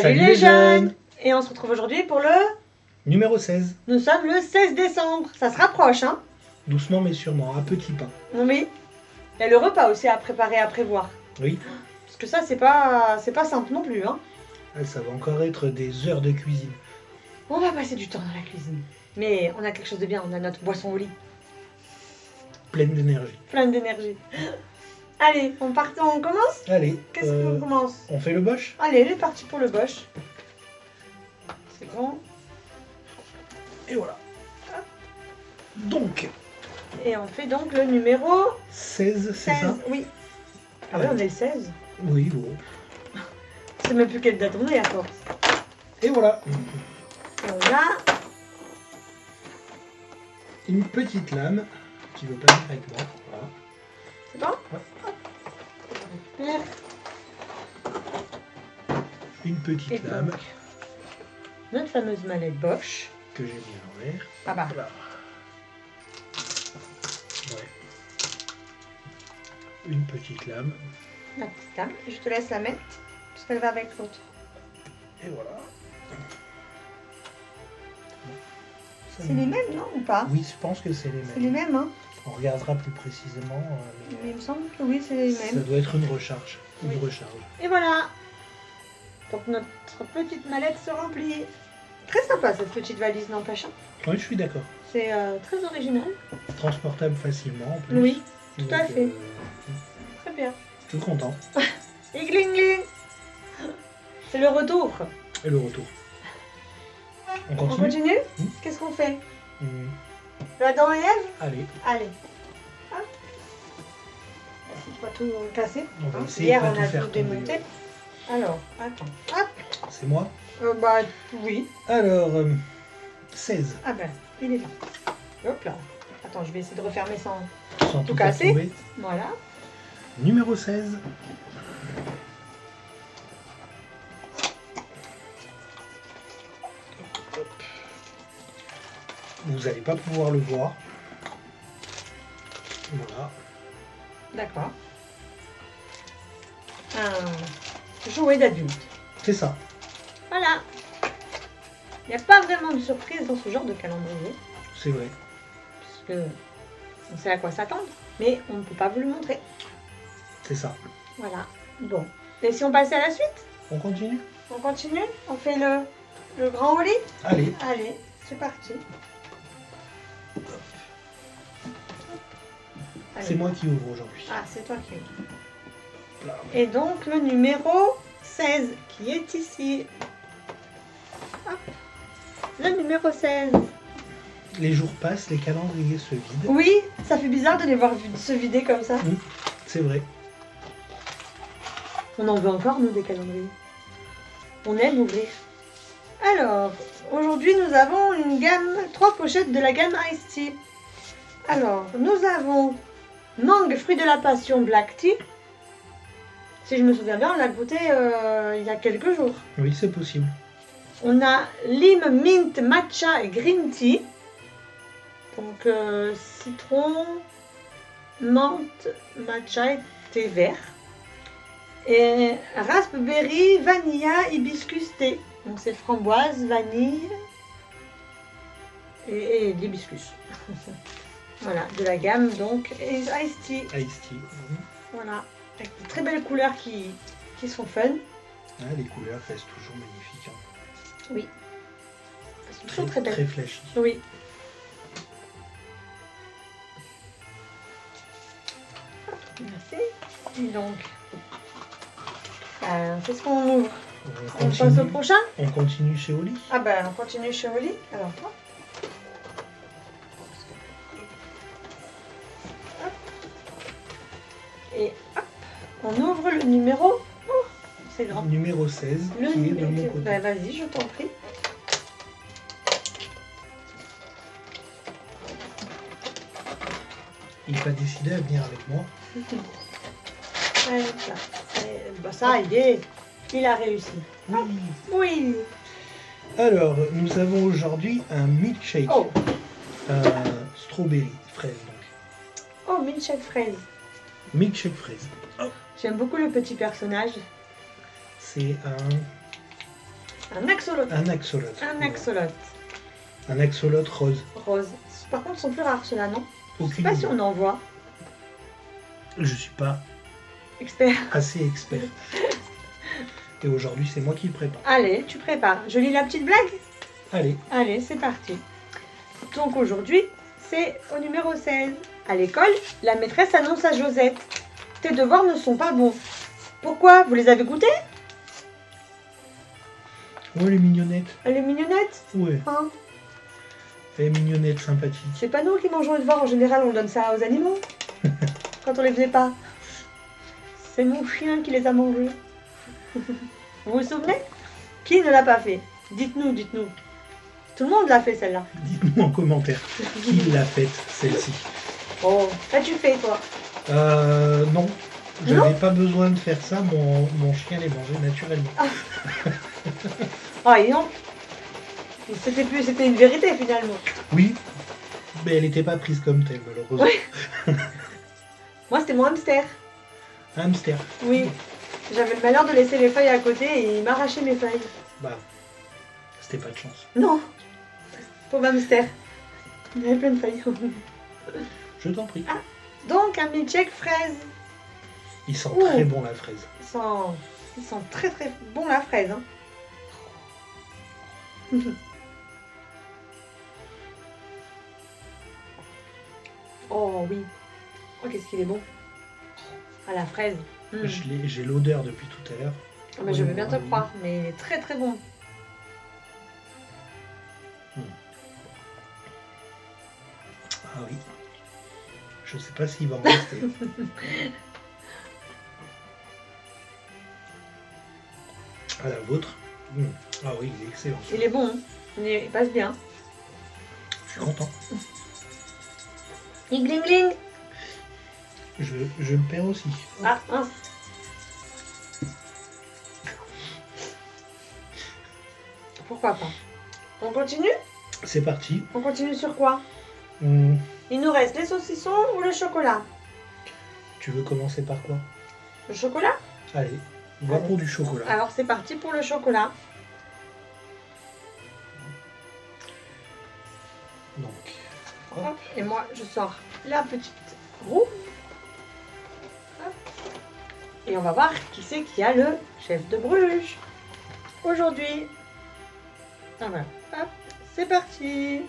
Salut les jeunes. Et on se retrouve aujourd'hui pour le... Numéro 16. Nous sommes le 16 décembre. Ça se rapproche, hein? Doucement mais sûrement, à petits pas. Oui. Il y a le repas aussi à préparer, à prévoir. Oui. Parce que ça, c'est pas simple non plus, hein? Ça va encore être des heures de cuisine. On va passer du temps dans la cuisine. Mais on a quelque chose de bien, on a notre boisson au lit. Pleine d'énergie. Pleine d'énergie. Allez, on commence? Allez. Qu'est-ce qu'on commence? On fait le bosch? Allez, c'est parti pour le bosch. C'est bon. Et voilà. Donc. Et on fait donc le numéro 16, c'est ça? Oui. Ah oui, on est le 16. Oui, bon. Je sais même plus quelle date on est à force. Et voilà. Et on a une petite lame qui veut pas venir avec moi. Voilà. C'est bon? Ouais. Une petite lame. Donc, notre fameuse mallette Bosch. Que j'ai mis à l'envers. Ah bah. Voilà. Ouais. Une petite lame. La petite lame. Je te laisse la mettre parce qu'elle va avec l'autre. Et voilà. C'est les mêmes, non? Ou pas? Oui, je pense que c'est les mêmes. C'est les mêmes, hein? On regardera plus précisément. Mais il me semble que oui, c'est les Ça mêmes. doit être une recharge. Oui. Une recharge. Et voilà. Donc notre petite mallette se remplit. Très sympa cette petite valise, n'empêche. Oui, je suis d'accord. C'est très original. Transportable facilement en plus. Oui, tout à Donc, fait. Très bien. Je suis content. Et gling gling. C'est le retour. Et le retour. On On continue. continue? Qu'est-ce qu'on fait? Adam et Ève? Allez, Allez. Hop. Pas tout casser. on va Hein. essayer Hier, de pas on tout a faire tout tomber. démonté. Alors, attends. Hop. C'est moi. Bah, oui. Alors, 16. Ah ben, il est là. Hop là. Attends, je vais essayer de refermer sans... Sans Tout faire casser. tomber. Voilà. Numéro 16. Hop. Vous n'allez pas pouvoir le voir. Voilà. D'accord. Un jouet d'adulte. C'est ça. Voilà. Il n'y a pas vraiment de surprise dans ce genre de calendrier. C'est vrai. Puisque on sait à quoi s'attendre. Mais on ne peut pas vous le montrer. C'est ça. Voilà. Bon. Et si on passait à la suite? On continue? On continue? On fait le grand au lit? Allez. Allez, c'est parti. Allez. C'est moi qui ouvre aujourd'hui. Ah, c'est toi qui ouvres. Là. Et donc le numéro 16 qui est ici. Hop. Le numéro 16. Les jours passent, les calendriers se vident. Oui, ça fait bizarre de les voir se vider comme ça. C'est vrai. On en veut encore, nous, des calendriers. On aime ouvrir. Alors, aujourd'hui, nous avons une gamme, 3 pochettes de la gamme Ice Tea. Alors, nous avons Mangue Fruit de la Passion Black Tea. Si je me souviens bien, on l'a goûté il y a quelques jours. Oui, c'est possible. On a Lime Mint Matcha et Green Tea. Donc, citron, menthe, matcha et thé vert. Et raspberry, vanilla, hibiscus thé. Donc c'est framboise, vanille et l'hibiscus. Voilà, de la gamme donc Ice Tea. Ice Tea. Voilà, avec de très belles couleurs qui sont fun. Ah, les couleurs restent toujours magnifiques. Hein. Oui. Elles sont toujours très belles. Très flashy. Oui. Merci. Et donc, qu'est-ce qu'on ouvre? On passe au prochain? On continue chez Oli. Ah ben, on continue chez Oli. Alors, toi. Hop. Et hop, on ouvre le numéro... Oh, c'est grand. Numéro 16, Le qui est de mon numéro... côté. Ben, vas-y, je t'en prie. Il va décider à venir avec moi. Bah, ça, il a réussi. Oui. Oui. Alors, nous avons aujourd'hui un milkshake. Oh, Strawberry, fraise donc. oh, milkshake fraise. Milkshake fraise. J'aime beaucoup le petit personnage. C'est un Un axolote. Un axolote. Un Voilà. axolote. Un axolote rose. Rose. Par contre, ils sont plus rares ceux-là, non? Je sais Aucune pas si idée. on en voit. Je suis pas Expert. assez expert. Et aujourd'hui, c'est moi qui le prépare. Allez, tu prépares. Je lis la petite blague? Allez, Allez, c'est parti. Donc aujourd'hui, c'est au numéro 16. À l'école, la maîtresse annonce à Josette: tes devoirs ne sont pas bons. Pourquoi? Vous les avez goûtés? ouais, les mignonnettes. Elle est mignonnette, Ouais, hein? elle est mignonnette, sympathique. C'est pas nous qui mangeons les devoirs, en général, on donne ça aux animaux. Quand on les faisait pas. C'est mon chien qui les a mangés. Vous vous souvenez? Qui ne l'a pas fait? Dites-nous, dites-nous. Tout le monde l'a fait celle-là. Dites-nous en commentaire qui l'a faite, celle-ci. Oh, l'as-tu fait toi? Non, j'avais pas besoin de faire ça, mon chien les mangeait naturellement. Ah, et non. C'était une vérité finalement. Oui, mais elle n'était pas prise comme telle, malheureusement. Ouais. Moi, c'était mon hamster. Un hamster. Oui. J'avais le malheur de laisser les feuilles à côté et il m'arrachait mes feuilles. Bah, c'était pas de chance. Non. Pauvre hamster. Il y avait plein de feuilles. Je t'en prie. Donc, un milkshake fraise. Il sent Ouh. très bon la fraise. Ils sont très très bons la fraise. Hein. Oh oui. Oh, qu'est-ce qu'il est bon. Ah, la fraise. Mm. J'ai l'odeur depuis tout à l'heure. Ah, mais je veux bien te Oui. croire, mais il est très très bon. Ah oui. Je sais pas s'il va en rester. Ah, la vôtre. Ah oui, il est excellent. Il est bon. Hein. Il passe bien. Je suis content. Il gling gling. Je le perds aussi. Ah, mince. Pourquoi pas? On continue? C'est parti. On continue sur quoi? Hum, Il nous reste les saucissons ou le chocolat? Tu veux commencer par quoi? Le chocolat? Allez, on va pour du chocolat. Alors c'est parti pour le chocolat. Donc, hop. Hop. Et moi je sors la petite roue. Hop. Et on va voir qui c'est qui a le chef de Bruges aujourd'hui. Ah, voilà. Hop, c'est parti.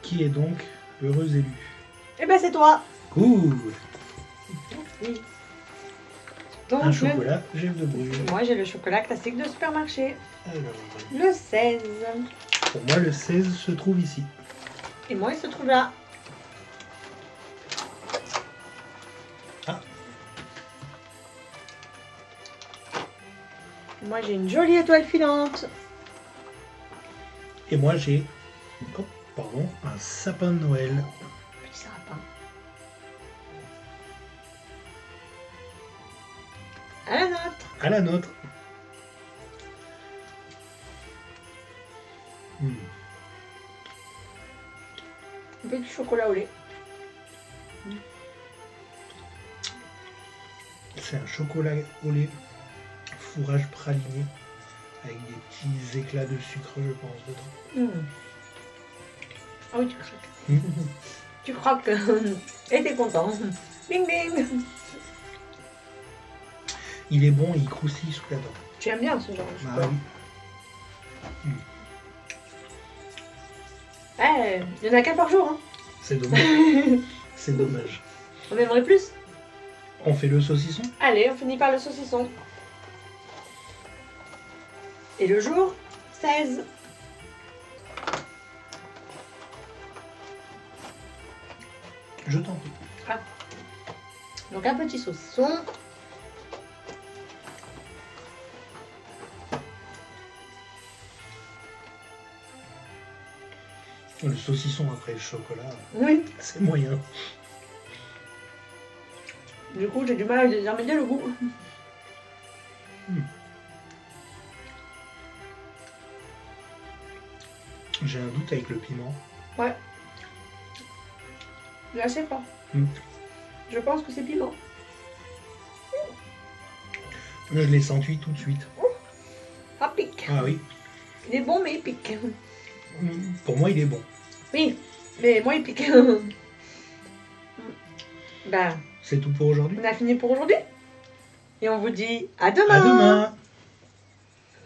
Qui est donc l'heureux élu? Eh ben c'est toi. Cool. Oui. Donc, Un chocolat, chef de Bruges. moi j'ai le chocolat classique de supermarché. Alors, Le 16. pour moi, le 16 se trouve ici. Et moi il se trouve là. Ah. Moi j'ai une jolie étoile filante. Et moi, j'ai un sapin de Noël. Petit sapin. À la nôtre. À la nôtre. Un peu du chocolat au lait. C'est un chocolat au lait, fourrage praliné, avec des petits éclats de sucre, je pense, dedans. Ah oui, tu craques. Mm. Tu croques. Et t'es content. Bing bing. Il est bon, il croustille sous la dent. Tu aimes bien ce genre de Ah chocolat. oui, Eh, il y en a qu'un par jour. Hein. c'est dommage. C'est dommage. On aimerait plus. On fait le saucisson? Allez, on finit par le saucisson. Et le jour 16. Je t'en prie. Donc un petit saucisson. Le saucisson après le chocolat, Oui. c'est moyen. Du coup, j'ai du mal à déterminer le goût. J'ai un doute avec le piment. Ouais. Il est assez fort. Mm. Je pense que c'est piment. Je l'ai senti tout de suite. Ça pique. Ah oui. Il est bon, mais il pique. Pour moi, il est bon. Oui, mais moi, il pique. Ben, C'est tout pour aujourd'hui. on a fini pour aujourd'hui. Et on vous dit à demain. À demain.